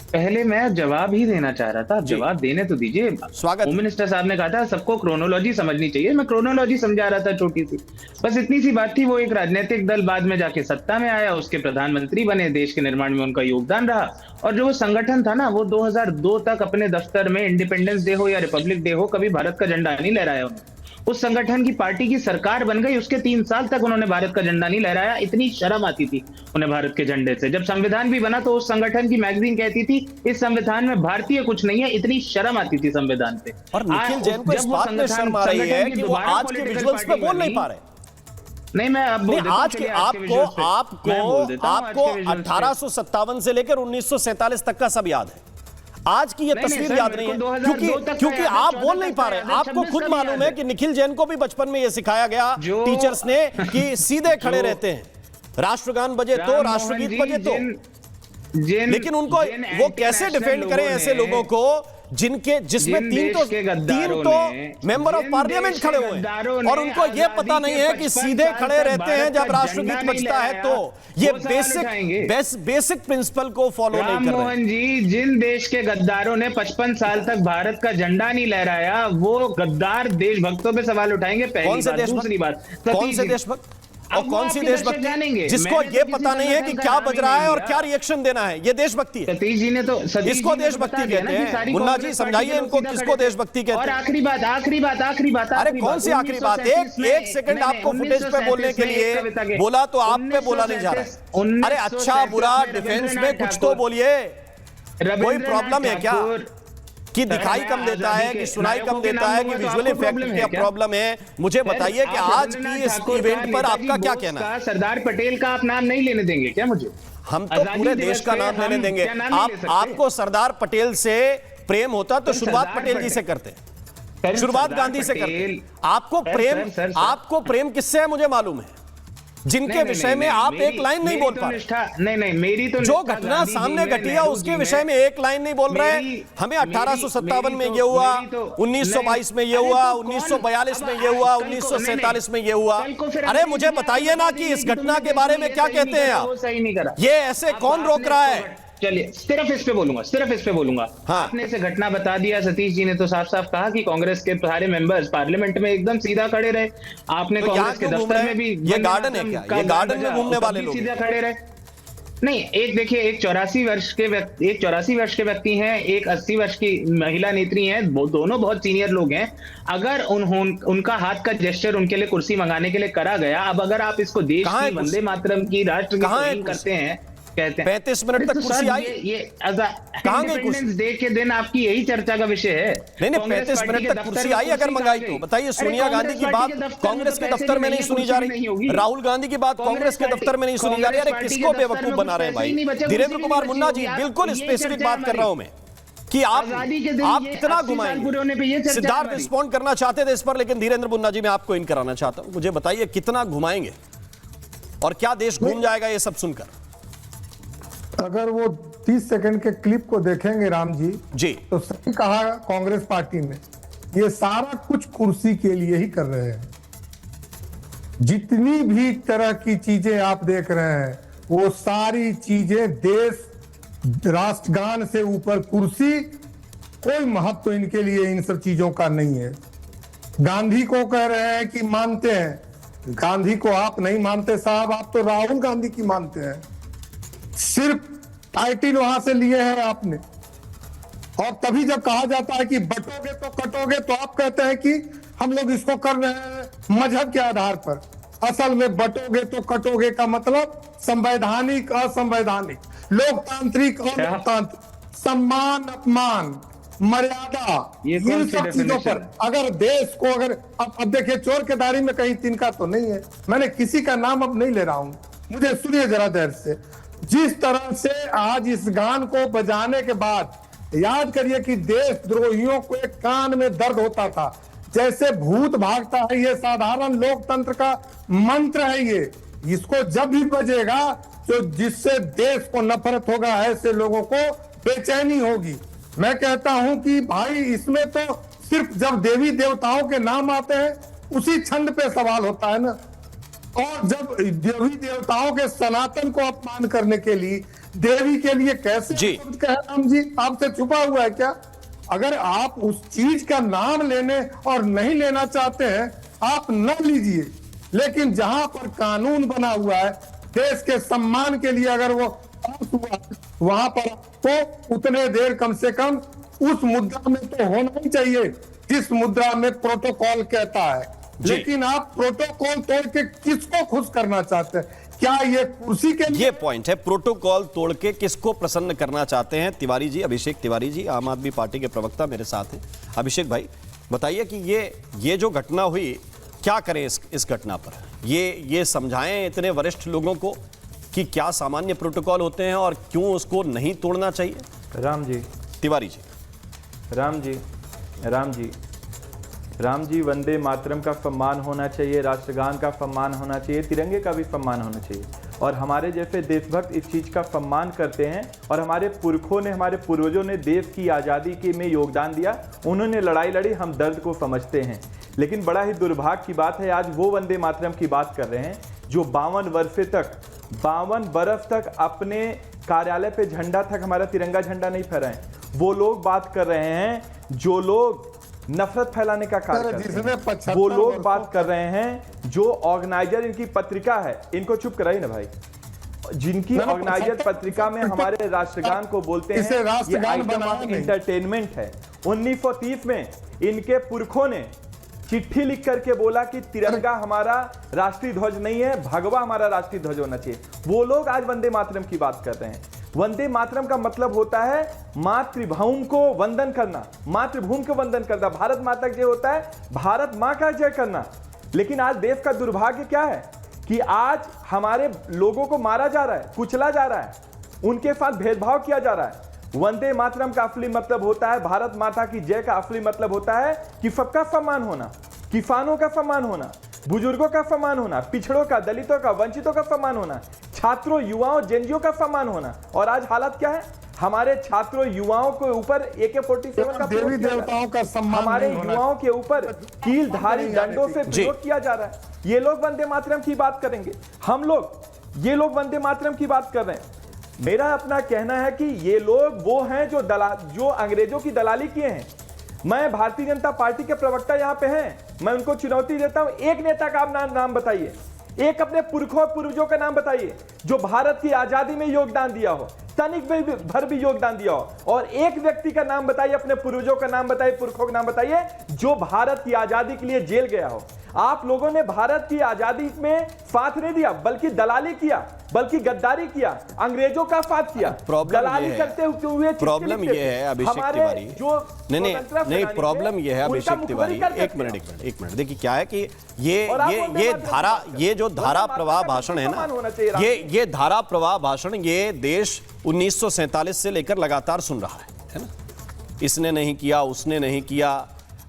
पहले मैं जवाब ही देना चाह रहा था, जवाब देने तो दीजिए। स्वागत। होम मिनिस्टर साहब ने कहा था सबको क्रोनोलॉजी समझनी चाहिए, मैं क्रोनोलॉजी समझा रहा था छोटी सी, बस इतनी सी बात थी। वो एक राजनीतिक दल बाद में जाके सत्ता में आया, उसके प्रधानमंत्री बने, देश के निर्माण में उनका योगदान रहा। और जो वो संगठन था ना, वो 2002 तक अपने दफ्तर में इंडिपेंडेंस डे हो या रिपब्लिक डे हो, कभी भारत का झंडा नहीं लहराया उन्होंने। उस संगठन की पार्टी की सरकार बन गई, उसके 3 साल तक उन्होंने भारत का झंडा नहीं लहराया। इतनी शर्म आती थी उन्हें भारत के झंडे से। जब संविधान भी बना तो उस संगठन की मैगजीन कहती थी इस संविधान में भारतीय कुछ नहीं है, इतनी शर्म आती थी संविधान पे। और निखिल जैन को इस बात में शर्म आ रही है कि वो आज के विजुअल्स पे बोल नहीं पा रहे। नहीं, मैं अब आज के आपको 1857 से लेकर 1947 तक का सब याद है, आज की ये तस्वीर याद नहीं है, क्योंकि आप बोल नहीं पा रहे। आपको खुद मालूम है कि निखिल जैन को भी बचपन में ये सिखाया गया टीचर्स ने कि सीधे खड़े रहते हैं, राष्ट्रगान बजे तो, राष्ट्रगीत बजे तो, लेकिन उनको वो कैसे डिफेंड करें ऐसे लोगों को जिसमें तीन तो मेंबर ऑफ पार्लियामेंट खड़े हुए हैं और उनको ये पता नहीं है कि सीधे खड़े रहते हैं जब राष्ट्रगीत बजता है। तो ये बेसिक प्रिंसिपल को फॉलो नहीं कर रहे। मोहन जी, जिन देश के गद्दारों ने 55 साल तक भारत का झंडा नहीं लहराया, वो गद्दार देशभक्तों पे सवाल उठाएंगे। कौन से देशभक्त और कौन सी देशभक्ति? जिसको ये पता नहीं है कि क्या बज रहा है और क्या रिएक्शन देना है, ये देशभक्ति है। सतीश जी ने तो इसको देशभक्ति कहते हैं। मुन्ना जी समझाइए इनको, किसको देशभक्ति कहते हैं? और आखिरी बात। अरे कौन सी आखिरी बात? एक सेकंड आपको फुटेज पे बोलने के लिए बोला तो आप पे बोला नहीं जा रहा। अरे अच्छा बुरा डिफेंस में कुछ तो बोलिए, कोई प्रॉब्लम है क्या कि दिखाई कम देता है, कि सुनाई कम देता है, कि विजुअल इफेक्ट क्या प्रॉब्लम है? मुझे बताइए कि आज की इस इवेंट पर आपका क्या कहना है? सरदार पटेल का आप नाम नहीं लेने देंगे क्या मुझे? हम तो पूरे देश का नाम लेने देंगे। आपको सरदार पटेल से प्रेम होता तो शुरुआत पटेल जी से करते, शुरुआत गांधी से करते। आपको प्रेम किससे है मुझे मालूम है, जिनके विषय में आप एक लाइन नहीं बोल पा रहे। नहीं, मेरी तो जो घटना सामने घटी है उसके विषय में एक लाइन नहीं बोल रहे। हमें 1857 में ये हुआ, 1922 में ये हुआ, 1942 में ये हुआ, 1947 में ये हुआ। अरे मुझे बताइए ना कि इस घटना के बारे में क्या कहते हैं आप? सही नहीं करा, ये ऐसे कौन रोक रहा है? चलिए सिर्फ इस पे बोलूंगा। हाँ। आपने इसे घटना बता दिया, सतीश जी ने तो साफ साफ कहा कि कांग्रेस के सारे मेंबर्स पार्लियामेंट में एकदम सीधा खड़े रहे। आपने तो कांग्रेस के दफ्तर में भी, ये गार्डन है क्या? ये गार्डन में घूमने वाले लोग सीधा खड़े रहे। नहीं, एक देखिए, एक 84 वर्ष के व्यक्ति हैं, एक 80 वर्ष की महिला नेत्री हैं, दोनों बहुत सीनियर लोग हैं। अगर उनका हाथ का जेस्चर उनके लिए कुर्सी मंगाने के लिए करा गया, अब अगर आप इसको देश की वंदे मातरम की राष्ट्र की करते हैं, कहते हैं। 35 मिनट तक तो कुर्सी सर, आई? ये कहाँ गई कुर्सी? इंडिपेंडेंस डे के दिन आपकी यही चर्चा का विषय है। नहीं, कांग्रेस 35 पार्टी मिनट के तक दफ्तर कुर्सी में आई अगर कुर्सी मंगाई कहाँ तो गई? बताइए। अरे सोनिया गांधी की बात कांग्रेस के दफ्तर में नहीं सुनी जा रही, राहुल गांधी की बात कांग्रेस के दफ्तर में नहीं सुनी जा रही। अरे किसको बेवकूफ बना रहे हैं भाई? धीरेन्द्र कुमार मुन्ना जी, बिल्कुल स्पेसिफिक बात कर रहा हूं मैं कि आप कितना घुमाएंगे। सिद्धार्थ रिस्पॉन्ड करना चाहते थे इस पर, लेकिन धीरेन्द्र मुन्ना जी मैं आपको इन कराना चाहता हूं। मुझे बताइए कितना घुमाएंगे और क्या देश घूम जाएगा ये सब सुनकर? अगर वो 30 सेकंड के क्लिप को देखेंगे राम जी तो सही कहा कांग्रेस पार्टी ने, ये सारा कुछ कुर्सी के लिए ही कर रहे हैं। जितनी भी तरह की चीजें आप देख रहे हैं वो सारी चीजें देश राष्ट्रगान से ऊपर कुर्सी, कोई महत्व इनके लिए इन सब चीजों का नहीं है। गांधी को कह रहे हैं कि मानते हैं, गांधी को आप नहीं मानते साहब, आप तो राहुल गांधी की मानते हैं। सिर्फ टाइटिल वहां से लिए हैं आपने, और तभी जब कहा जाता है कि बटोगे तो कटोगे तो आप कहते हैं कि हम लोग इसको कर रहे हैं मजहब के आधार पर। असल में बटोगे तो कटोगे का मतलब संवैधानिक असंवैधानिक, लोकतांत्रिक अलोकतांत्रिक, सम्मान अपमान मर्यादा, इन सब चीजों पर अगर देश को अगर अब देखिए चोर के दारी में कहीं तिनका तो नहीं है। मैंने किसी का नाम अब नहीं ले रहा हूं, मुझे सुनिए जरा देर से। जिस तरह से आज इस गान को बजाने के बाद याद करिए कि देशद्रोहियों को एक कान में दर्द होता था, जैसे भूत भागता है, ये साधारण लोकतंत्र का मंत्र है ये। इसको जब भी बजेगा तो जिससे देश को नफरत होगा, ऐसे लोगों को बेचैनी होगी। मैं कहता हूं कि भाई इसमें तो सिर्फ जब देवी देवताओं के नाम आते हैं उसी छंद पे सवाल होता है ना, और जब देवी देवताओं के सनातन को अपमान करने के लिए देवी के लिए कैसे शब्द कहे राम जी? आपसे छुपा हुआ है क्या? अगर आप उस चीज का नाम लेने और नहीं लेना चाहते हैं आप न लीजिए, लेकिन जहां पर कानून बना हुआ है देश के सम्मान के लिए अगर वो हुआ वहां पर तो उतने देर कम से कम उस मुद्दा में तो होना ही चाहिए जिस मुद्दा में प्रोटोकॉल कहता है। लेकिन आप प्रोटोकॉल तोड़ के किसको खुश करना चाहते हैं? क्या ये कुर्सी के लिए? ये पॉइंट है, प्रोटोकॉल तोड़ के किसको प्रसन्न करना चाहते हैं? तिवारी जी, अभिषेक तिवारी जी, आम आदमी पार्टी के प्रवक्ता मेरे साथ हैं। अभिषेक भाई बताइए कि ये जो घटना हुई, क्या करें इस घटना पर? ये समझाएं इतने वरिष्ठ लोगों को कि क्या सामान्य प्रोटोकॉल होते हैं और क्यों उसको नहीं तोड़ना चाहिए? राम जी, तिवारी जी। राम जी, वंदे मातरम का सम्मान होना चाहिए, राष्ट्रगान का सम्मान होना चाहिए, तिरंगे का भी सम्मान होना चाहिए। और हमारे जैसे देशभक्त इस चीज़ का सम्मान करते हैं, और हमारे पुरखों ने, हमारे पूर्वजों ने देश की आज़ादी के में योगदान दिया, उन्होंने लड़ाई लड़ी, हम दर्द को समझते हैं। लेकिन बड़ा ही दुर्भाग्य की बात है, आज वो वंदे मातरम की बात कर रहे हैं जो 52 बरस तक अपने कार्यालय पे झंडा तक, हमारा तिरंगा झंडा नहीं फहराएं। वो लोग बात कर रहे हैं जो लोग नफरत फैलाने का कार्य करते हैं। वो लोग बात कर रहे हैं जो ऑर्गेनाइजर, इनकी पत्रिका है, इनको चुप कराइए ना भाई, जिनकी ऑर्गेनाइजर पत्रिका में हमारे राष्ट्रगान को बोलते हैं ये आइटम ऑफ एंटरटेनमेंट है। 1930 में इनके पुरखों ने चिट्ठी लिख करके बोला कि तिरंगा हमारा राष्ट्रीय ध्वज नहीं है, भगवा हमारा राष्ट्रीय ध्वज होना चाहिए। वो लोग आज वंदे मातरम की बात कर रहे हैं। वंदे मातरम का मतलब होता है मातृभूमि को वंदन करना, मातृभूमि को वंदन करना। भारत माता का जय होता है भारत मां का जय करना। लेकिन आज देश का दुर्भाग्य क्या है कि आज हमारे लोगों को मारा जा रहा है, कुचला जा रहा है, उनके साथ भेदभाव किया जा रहा है। वंदे मातरम का असली मतलब होता है, भारत माता की जय का असली मतलब होता है कि सबका सम्मान होना, किसानों का सम्मान होना, बुजुर्गों का सम्मान होना, पिछड़ों का, दलितों का, वंचितों का सम्मान होना, छात्रों, युवाओं, जेएनयू का सम्मान होना। और आज हालत क्या है? हमारे छात्रों, युवाओं के ऊपर AK-47 का देवी देवताओं का सम्मान, हमारे युवाओं के ऊपर कीलधारी डंडों से प्रयोग किया जा रहा है। ये लोग वंदे मातरम की बात करेंगे, ये लोग वंदे मातरम की बात कर रहे हैं। मेरा अपना कहना है कि ये लोग वो हैं जो अंग्रेजों की दलाली किए हैं। मैं भारतीय जनता पार्टी के प्रवक्ता यहां पे हैं, मैं उनको चुनौती देता हूं, एक नेता का आप नाम बताइए, एक अपने पुरखों पूर्वजों का नाम बताइए जो भारत की आजादी में योगदान दिया हो, तनिक भर भी योगदान दिया हो। और एक व्यक्ति का नाम बताइए, अपने पूर्वजों का नाम बताइए, पुरखों का नाम बताइए जो भारत की आजादी के लिए जेल गया हो। आप लोगों ने भारत की आजादी में साथ नहीं दिया, बल्कि दलाली किया, बल्कि गद्दारी किया, अंग्रेजों का साथ किया, दलाली करते हुए। प्रॉब्लम ये है अभिषेक तिवारी, नहीं प्रॉब्लम ये है अभिषेक तिवारी, एक मिनट देखिए क्या है कि ये जो धारा प्रवाह भाषण है ना, ये धारा प्रवाह भाषण ये देश 1947 से लेकर लगातार सुन रहा है ना। इसने नहीं किया, उसने नहीं किया।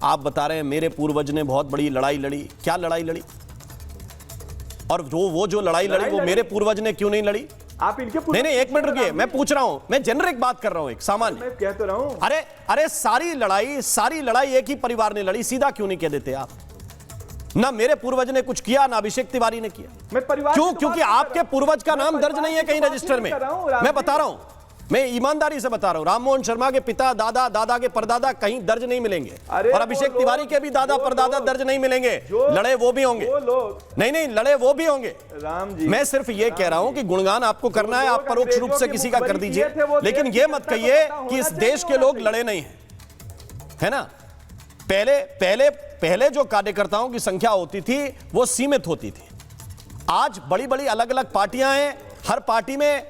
आप बता रहे हैं मेरे पूर्वज ने बहुत बड़ी लड़ाई लड़ी। क्या लड़ाई लड़ी? और वो जो लड़ाई लड़ी वो मेरे पूर्वज ने क्यों नहीं लड़ी? आप इनके नहीं, एक मिनट रुकिए, मैं पूछ रहा हूं, मैं जेनरिक बात कर रहा हूं, एक सामान्य। मैं कह तो रहा हूं। अरे सारी लड़ाई एक ही परिवार ने लड़ी, सीधा क्यों नहीं कह देते आप? ना मेरे पूर्वज ने कुछ किया, ना अभिषेक तिवारी ने किया। मैं परिवार क्यों? क्योंकि आपके पूर्वज का नाम दर्ज नहीं है कहीं रजिस्टर में। मैं बता रहा हूं, मैं ईमानदारी से बता रहा हूं, राममोहन शर्मा के पिता, दादा के परदादा कहीं दर्ज नहीं मिलेंगे, और अभिषेक तिवारी के भी दादा परदादा दर्ज नहीं मिलेंगे। लड़े वो भी होंगे, नहीं लड़े वो भी होंगे। राम जी, मैं सिर्फ ये कह रहा हूं कि गुणगान आपको करना है, आप परोक्ष रूप से किसी का कर दीजिए, लेकिन ये मत कहिए कि इस देश के लोग लड़े नहीं है ना। पहले जो कार्यकर्ताओं की संख्या होती थी वो सीमित होती थी। आज बड़ी बड़ी अलग अलग पार्टियां हैं, हर पार्टी में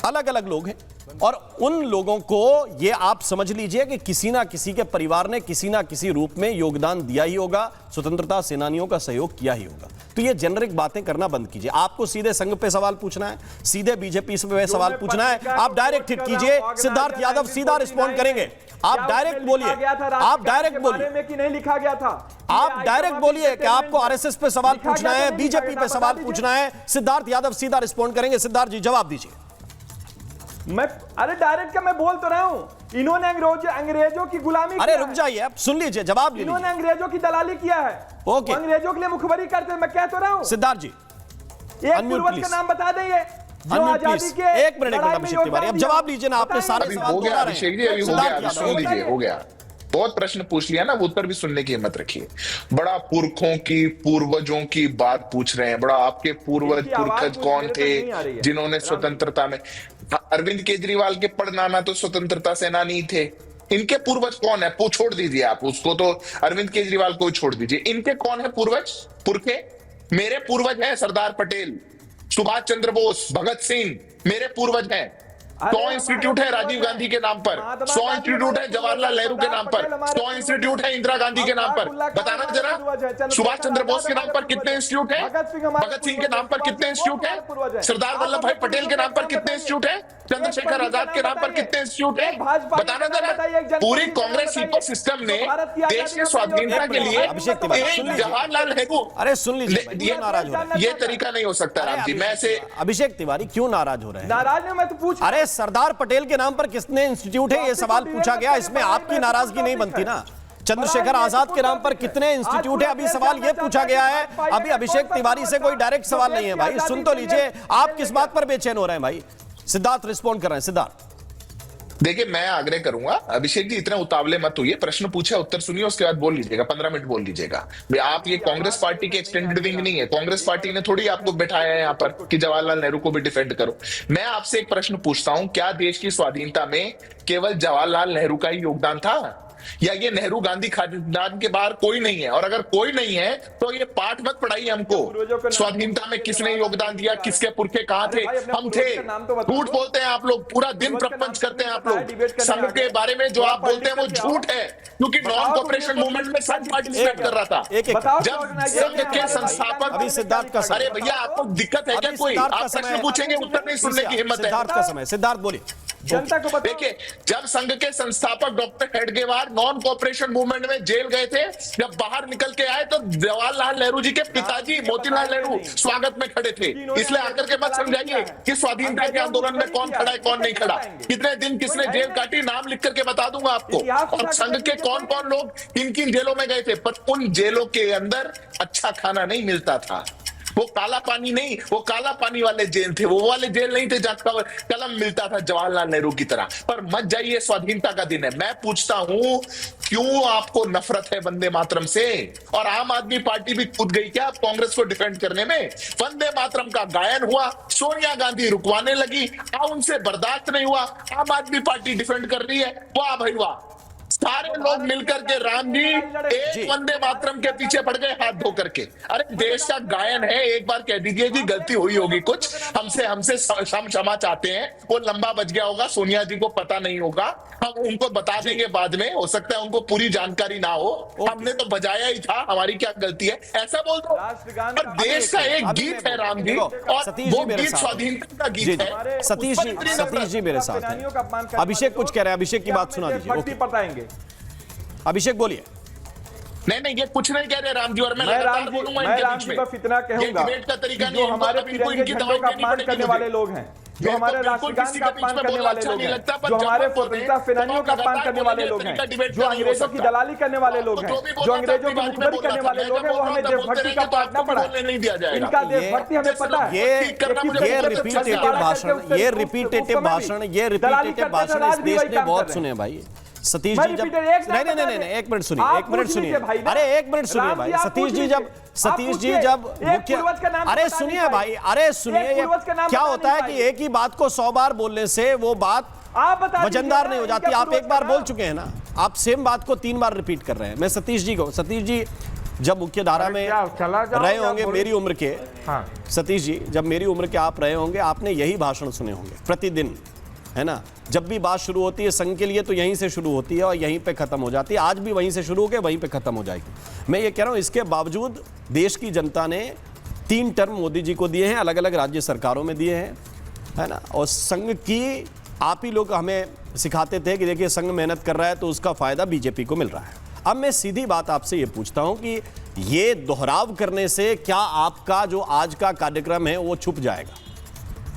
अलग अलग लोग हैं, और उन लोगों को ये आप समझ लीजिए कि किसी ना किसी के परिवार ने किसी ना किसी रूप में योगदान दिया ही होगा, स्वतंत्रता सेनानियों का सहयोग किया ही होगा। तो ये जेनरिक बातें करना बंद कीजिए। आपको सीधे संघ पे सवाल पूछना है, सीधे बीजेपी पे सवाल पूछना है, आप डायरेक्ट हिट कीजिए। सिद्धार्थ यादव सीधा रिस्पॉन्ड करेंगे। आप डायरेक्ट बोलिए, आप डायरेक्ट बोलिए कि नहीं लिखा गया था। आप डायरेक्ट बोलिए कि आपको आरएसएस पे सवाल पूछना है, बीजेपी पे सवाल पूछना है। सिद्धार्थ यादव सीधा रिस्पॉन्ड करेंगे। सिद्धार्थ जी जवाब दीजिए। अरे डायरेक्ट का मैं बोल तो रहा हूं, इन्होंने अंग्रेजों की गुलामी। अरे रुक जाइए, आप सुन लीजिए, जवाब लीजिए। इन्होंने अंग्रेजों की दलाली किया है, ओके। अंग्रेजों के लिए मुखबरी करते हैं, मैं कह तो रहा हूं। सिद्धार्थ जी एक पूर्वज का नाम बता देंगे जो आजादी के। एक मिनट अभिषेक तिवारी, अब जवाब लीजिए ना, आपने सारे सवाल हो गया अभिषेक जी, अभी हो गया, सुन लीजिए, हो गया। बहुत प्रश्न पूछ लिया ना, उत्तर भी सुनने की हिम्मत रखिए। बड़ा पुरखों की, पूर्वजों की बात पूछ रहे हैं। बड़ा आपके पुरखज कौन थे जिन्होंने स्वतंत्रता में? अरविंद केजरीवाल के पड़नाना तो स्वतंत्रता सेनानी थे। इनके पूर्वज कौन है? छोड़ दीजिए आप उसको, तो अरविंद केजरीवाल को छोड़ दीजिए। इनके कौन है पूर्वज, पुरखे? मेरे पूर्वज हैं सरदार पटेल, सुभाष चंद्र बोस, भगत सिंह, मेरे पूर्वज हैं। 100 इंस्टीट्यूट है राजीव गांधी के नाम पर, 100 इंस्टीट्यूट है जवाहरलाल नेहरू के नाम पर, 100 इंस्टीट्यूट है इंदिरा गांधी के नाम पर। बताना जरा, सुभाष चंद्र बोस के नाम पर कितने इंस्टीट्यूट है? भगत सिंह के नाम पर कितने इंस्टीट्यूट है? सरदार वल्लभ भाई पटेल के नाम पर कितने इंस्टीट्यूट है? चंद्रशेखर आजाद के नाम पर कितने इंस्टीट्यूट है? बताना जरा। पूरी कांग्रेस इकोसिस्टम ने देश के स्वाधीनता के लिए जवाहरलाल नेहरू। अरे सुन लीजिए, नाराज हो रहे हैं, ये तरीका नहीं हो सकता राम जी। मैं से अभिषेक तिवारी क्यों नाराज हो रहे हैं? नाराज नहीं, मैं तो पूछ। अरे सरदार पटेल के नाम पर कितने इंस्टीट्यूट है, ये सवाल पूछा गया, इसमें आपकी नाराजगी नहीं बनती ना। चंद्रशेखर आजाद के नाम पर कितने इंस्टीट्यूट है, अभी सवाल ये पूछा गया है। अभी अभिषेक तिवारी से कोई डायरेक्ट सवाल नहीं है भाई, सुन तो लीजिए। आप किस बात पर बेचैन हो रहे हैं भाई? सिद्धार्थ रिस्पॉन्ड कर रहे हैं। सिद्धार्थ देखिए, मैं आग्रह करूंगा, अभिषेक जी इतने उतावले मत होइए, प्रश्न पूछे उत्तर सुनिए, उसके बाद बोल लीजिएगा, 15 मिनट बोल लीजिएगा। आप ये कांग्रेस पार्टी के एक्सटेंडेड विंग नहीं है, कांग्रेस पार्टी ने थोड़ी आपको बैठाया है यहाँ पर कि जवाहरलाल नेहरू को भी डिफेंड करो। मैं आपसे एक प्रश्न पूछता हूं, क्या देश की स्वाधीनता में केवल जवाहरलाल नेहरू का ही योगदान था, या ये नेहरू गांधी खानदान के बाहर कोई नहीं है? और अगर कोई नहीं है तो ये पाठ मत पढ़ाइए हमको, स्वाधीनता में किसने योगदान दिया, किसके पुरखे कहां थे, हम थे। झूठ बोलते हैं आप लोग, पूरा दिन प्रपंच करते हैं आप लोग। संघ के बारे में जो आप बोलते हैं वो झूठ है, क्योंकि नॉन कॉपरेशन मूवमेंट में संघ पार्टिसिपेट कर रहा था। जब संघ के संस्थापक, अभी सिद्धार्थ का, अरे भैया आपको दिक्कत है क्या? कोई आप प्रश्न पूछेंगे, उत्तर नहीं सुनने की हिम्मत है? सिद्धार्थ का समय, सिद्धार्थ बोलिए। जनता को देखिए, जब संघ के संस्थापक doctor Hedgewar non cooperation movement में जेल गए थे, जब बाहर निकल के आए तो जवाहरलाल नेहरू जी के पिताजी मोतीलाल नेहरू स्वागत में खड़े थे। इसलिए आकर के मत समझाइए कि स्वाधीनता के आंदोलन में कौन खड़ा है कौन नहीं खड़ा, कितने दिन किसने जेल काटी, नाम लिख करके बता दूंगा आपको, और संघ के कौन कौन लोग किन किन जेलों में गए थे। पर उन जेलों के अंदर अच्छा खाना नहीं मिलता था, वो काला पानी नहीं, वो काला पानी वाले जेल थे, वो वाले जेल नहीं थे जहां कलम मिलता था जवाहरलाल नेहरू की तरह। पर मत जाइए, स्वाधीनता का दिन है। मैं पूछता हूं, क्यों आपको नफरत है वंदे मातरम से? और आम आदमी पार्टी भी कूद गई क्या कांग्रेस को डिफेंड करने में? वंदे मातरम का गायन हुआ, सोनिया गांधी रुकवाने लगी, उनसे बर्दाश्त नहीं हुआ, आम आदमी पार्टी डिफेंड कर रही है। वाह भाई वाह, सारे लोग मिलकर के राम जी एक वंदे मातरम के पीछे पड़ गए हाथ धो करके। अरे देश का गायन है, एक बार कह दीजिए जी गलती हुई होगी कुछ, हमसे क्षमा चाहते हैं, वो लंबा बच गया होगा, सोनिया जी को पता नहीं होगा, हम उनको बता देंगे बाद में, हो सकता है उनको पूरी जानकारी ना हो, हमने तो बजाया ही था, हमारी क्या गलती है, ऐसा बोल दो। और देश का एक गीत है राम जी, और वो गीत स्वाधीनता का गीत है। सतीश जी मेरे साथ हैं। अभिषेक कुछ कह रहे हैं, अभिषेक की बात सुना दीजिए। बताएंगे अभिषेक बोलिए। नहीं ये कुछ नहीं कह रहे राम जी, और मैं लगातार बोलूंगा इनके बीच में। बस इतना कहूंगा डिबेट का तरीका जो हमारे तिरंगे झंडों का अपमान करने वाले लोग हैं, जो हमारे राष्ट्रगान का अपमान करने वाले लोग हैं, जो हमारे स्वतंत्रता सेनानियों का अपमान करने वाले लोग हैं, जो अंग्रेजों की दलाली करने वाले लोग हैं, जो अंग्रेजों की मुखबरी करने वाले लोग हैं, वो हमें देशभक्ति का पाठ ना पड़ा। इनका देशभक्ति हमें पता है। ये रिपीटेटिव भाषण इस देश ने बहुत सुने भाई। सतीश जी जब नहीं एक मिनट सुनिए, अरे एक मिनट सुनिए भाई। सतीश जी जब मुख्य, अरे सुनिए भाई, अरे सुनिए, क्या होता है कि एक ही बात को 100 बार बोलने से वो बात वजनदार नहीं हो जाती। आप एक बार बोल चुके हैं ना, आप सेम बात को 3 बार रिपीट कर रहे हैं। मैं सतीश जी जब मुख्य धारा में रहे होंगे मेरी उम्र के, सतीश जी जब मेरी उम्र के आप रहे होंगे, आपने यही भाषण सुने होंगे प्रतिदिन, है ना। जब भी बात शुरू होती है संघ के लिए तो यहीं से शुरू होती है और यहीं पे खत्म हो जाती है। आज भी वहीं से शुरू होकर वहीं पे खत्म हो जाएगी। मैं ये कह रहा हूं, इसके बावजूद देश की जनता ने 3 टर्म मोदी जी को दिए हैं, अलग अलग राज्य सरकारों में दिए हैं, है ना। और संघ की आप ही लोग हमें सिखाते थे कि देखिए संघ मेहनत कर रहा है तो उसका फायदा बीजेपी को मिल रहा है। अब मैं सीधी बात आपसे ये पूछता हूं कि ये दोहराव करने से क्या आपका जो आज का कार्यक्रम है वो छुप जाएगा?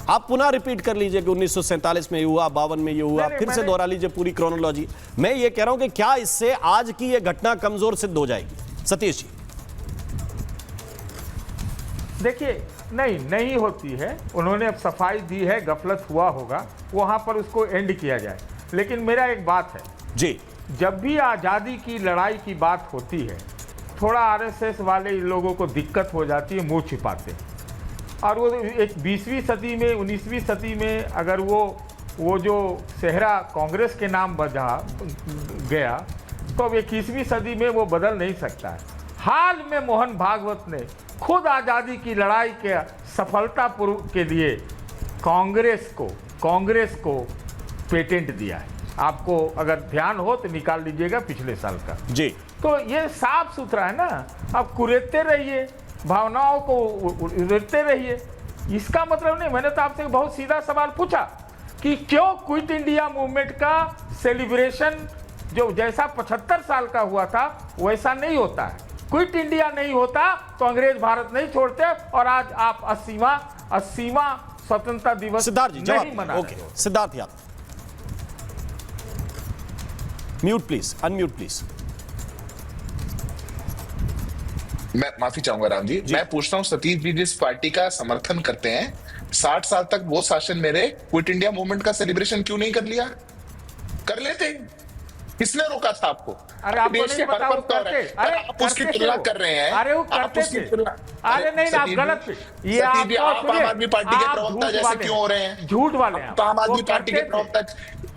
आप पुनः रिपीट कर लीजिए कि 1947 में ये हुआ, 52 में ये हुआ, फिर से दोहरा लीजिए पूरी क्रोनोलॉजी। मैं ये कह रहा हूं कि क्या इससे आज की ये घटना कमजोर सिद्ध हो जाएगी? सतीश जी देखिए, नहीं होती है। उन्होंने अब सफाई दी है, गफलत हुआ होगा, वहां पर उसको एंड किया जाए। लेकिन मेरा एक बात है जी, जब भी आजादी की लड़ाई की बात होती है, थोड़ा आरएसएस वाले लोगों को दिक्कत हो जाती है, मुंह छिपाते हैं। और वो एक 20वीं सदी में, 19वीं सदी में अगर वो जो सेहरा कांग्रेस के नाम बजा गया, तो अब 21वीं सदी में वो बदल नहीं सकता है। हाल में मोहन भागवत ने खुद आज़ादी की लड़ाई के सफलतापूर्व के लिए कांग्रेस को पेटेंट दिया है। आपको अगर ध्यान हो तो निकाल लीजिएगा पिछले साल का जी। तो ये साफ सुथरा है ना। आप कुरेदते रहिए, भावनाओं को उड़ते रहिए, इसका मतलब नहीं। मैंने तो आपसे बहुत सीधा सवाल पूछा कि क्यों क्विट इंडिया मूवमेंट का सेलिब्रेशन जो जैसा 75 साल का हुआ था वैसा नहीं होता है। क्विट इंडिया नहीं होता तो अंग्रेज भारत नहीं छोड़ते, और आज आप 80वां स्वतंत्रता दिवस नहीं मना रहे हो। Siddharth Yadav, mute please, unmute please. मैं माफी चाहूंगा राम जी। मैं पूछता हूं सतीश जी जिस पार्टी का समर्थन करते हैं, 60 साल तक वो शासन मेरे क्विट इंडिया मूवमेंट का सेलिब्रेशन क्यों नहीं कर लिया? कर लेते। किसने रोका था आपको? अरे आपको नहीं पता वो करते? अरे आप उसकी तुलना कर रहे हैं। अरे वो करते थे। अरे नहीं, आप गलत। ये आप आम आदमी पार्टी के प्रवक्ता जैसे क्यों हो रहे हैं? झूठ वाले हैं। तो आम आदमी पार्टी के प्रवक्ता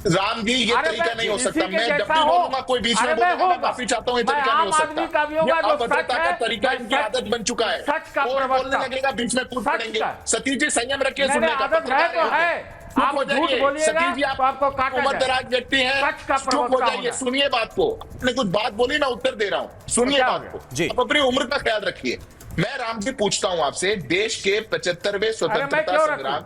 राम जी, ये तरीका नहीं हो सकता। मैं जब भी बोलूंगा कोई बीच में बोलेगा, मैं माफी चाहता हूँ, ये तरीका नहीं हो सकता। ये अभद्रता का तरीका इनकी आदत बन चुका है। और बोलने लगेगा बीच में कूद पड़ेंगे। सतीश जी संयम रखिए, सुनने का आदत है तो है। आप झूठ बोलिएगा तो आपको काटा जाएगा। उम्रदराज व्यक्ति हैं, चुप हो जाइए, सुनिए बात को। आपने कुछ बात बोली ना, उत्तर दे रहा हूँ, सुनिए बात को। आप अपनी उम्र का ख्याल रखिए। मैं राम जी पूछता हूं आपसे, देश के 75वें स्वतंत्रता संग्राम,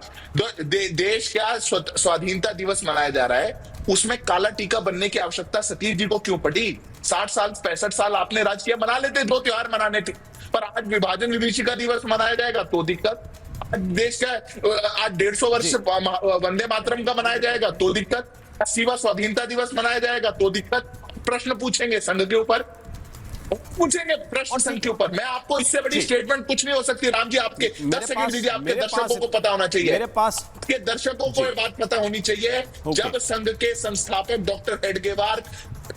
देश का स्वाधीनता दिवस मनाया जा रहा है, उसमें काला टीका बनने की आवश्यकता सतीश जी को क्यों पड़ी? 60 साल 65 साल आपने राज किया, मना लेते, 2 त्योहार मनाने थे। पर आज विभाजन विभीषिका दिवस मनाया जाएगा तो दिक्कत। आज देश का आज 150 वर्ष वंदे मातरम का मनाया जाएगा तो दिक्कत। 80वां स्वाधीनता दिवस मनाया जाएगा तो दिक्कत। प्रश्न पूछेंगे संघ के ऊपर, पूछेंगे प्रश्न संघ के ऊपर। मैं आपको इससे बड़ी स्टेटमेंट कुछ नहीं हो सकती। राम जी आपके 10 सेकंड दीजिए, आपके दर्शकों को पता होना चाहिए, मेरे पास के दर्शकों को ये बात पता होनी चाहिए। जब संघ के संस्थापक डॉक्टर हेडगेवार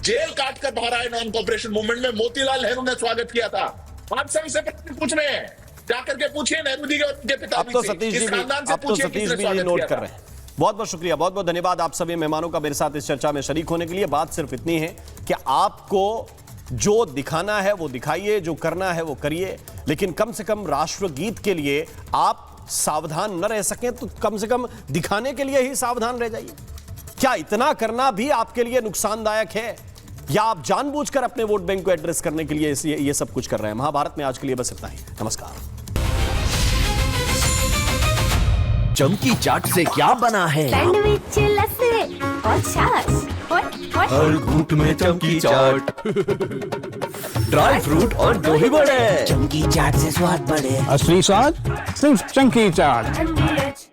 जेल काट कर बाहर आए नॉन कॉपरेशन मूवमेंट में, मोतीलाल नेहरू ने स्वागत किया था। आप संघ से प्रश्न पूछ रहे हैं, जाकर के पूछिए नेहरू जी के पिता। अब तो सतीश जी नोट कर रहे हैं। बहुत बहुत शुक्रिया, बहुत बहुत धन्यवाद आप सभी मेहमानों का मेरे साथ इस चर्चा में शरीक होने के लिए। बात सिर्फ इतनी है कि आपको जो दिखाना है वो दिखाइए, जो करना है वो करिए, लेकिन कम से कम राष्ट्रगीत के लिए आप सावधान न रह सकें तो कम से कम दिखाने के लिए ही सावधान रह जाइए। क्या इतना करना भी आपके लिए नुकसानदायक है, या आप जानबूझकर अपने वोट बैंक को एड्रेस करने के लिए ये सब कुछ कर रहे हैं? महाभारत में आज के लिए बस इतना ही। नमस्कार। चमकी चाट से क्या बना है? सैंडविच, लस्सी और छाछ हर घूंट में चमकी चाट, ड्राई फ्रूट और दही बड़े। चमकी चाट से स्वाद बढ़े। असली स्वाद सिर्फ चंकी चाट।